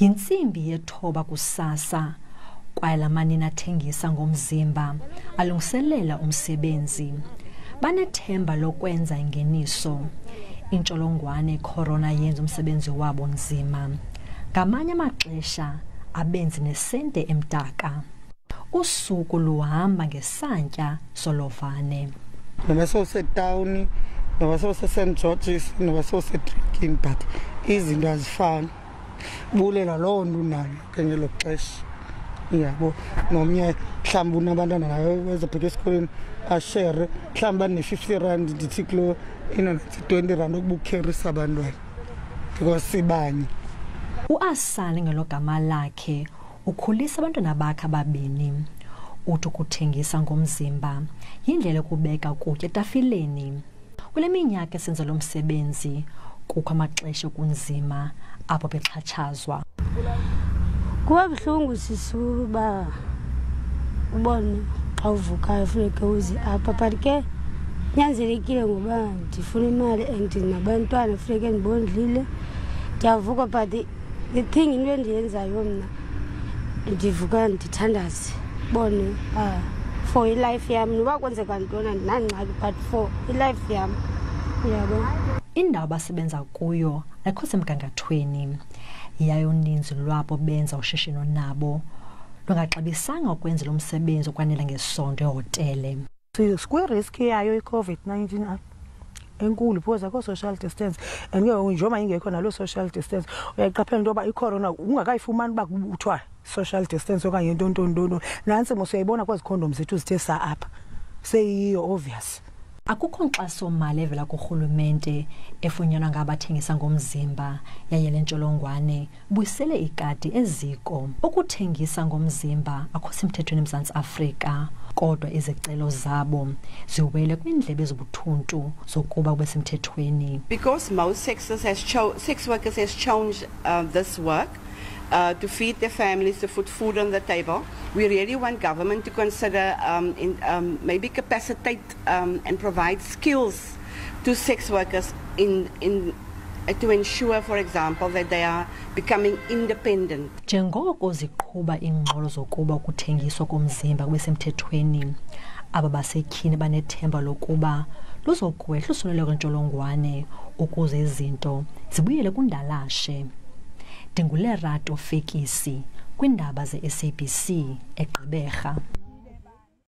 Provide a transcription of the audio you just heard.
Yintsimbi yethoba kusasa kwaye lamanina athengisa ngomzimba alungiselela umsebenzi. Banethemba lokwenza ingeniso. Intsholongwane icorona yenza umsebenzi wabo nzima. Ngamanye amaxesha abenzi nesente emdaka. Usuku luhamba ngesantya solovane. Noba sowusetown, noba sowuse-St George's, noba sowuse-Drinking, but izinto azifani. Bulela loo nto unayo ke ngelo xesha. Yabo nomnye mhlawumbi unabantwana nayo bezobheka esikolweni ashere mhlawumbi bane-50 rand ndithi kulo ino-20 rand ukuba ukherisa abantwana because sibanye. U-Asali ngelo gama lakhe ukhulisa abantwana bakhe ababini. Uthi ukuthengisa ngomzimba yindlela yokubeka ukutya etafileni. Kule minyaka esenza lo msebenzi kukho amaxesha okunzima apho bexhatshazwa. Kuba buhlungu sisuba ubone xa uvukayo funeke uzi apha but ke nyanzelekile ngoba ndifuna imali and nabantwana funeke ndibondlile. Ndiyavuka but the thing into endiyenzayo mna ndivuka ndithandaze bone for ilife yam noba kwenzeka ntoni andinangxaki but for ilife yam. Yabo indawo abasebenza kuyo ayikho semgangathweni yaye uninzi lwabo benza ushishino nabo lungaxabisanga ukwenza lo msebenzi okwanela ngesonto ehotele. Sikwi-risk yayo i-COVID-19 enkulu because akho social distance and ke njengoba ingekho nalo social distance uyayiqaphela into yoba icorona ungakayifumani uba kuthiwa social distance okanye ntontontoni nantsi mosuyayibona kwezi khondom zethu zithe saa apha seyiyo obvious. Akukho nkxaso-mali evela kurhulumente efunyanwa ngabathengisa ngomzimba yaye le ntsholongwane buyisele ikati eziko. Ukuthengisa ngomzimba akho semthethweni eMzantsi Afrika kodwa izicelo zabo ziwele kwindlebe ezibuthuntu zokuba kube semthethweni. Because most sex workers has changed this work to feed their families, to put food on the table. We really want government to consider maybe capacitate and provide skills to sex workers to ensure, for example, that they are becoming independent. Njengoko ziqhuba ingxolo zokuba ukuthengiswa komzimba kube semthethweni, aba basetyhini banethemba lokuba luzokwehla usuleleko lwentsholongwane ukuze izinto zibuyele kundalashe. Ndingulerato Fekisi kwindaba ze-SABC eGqeberha.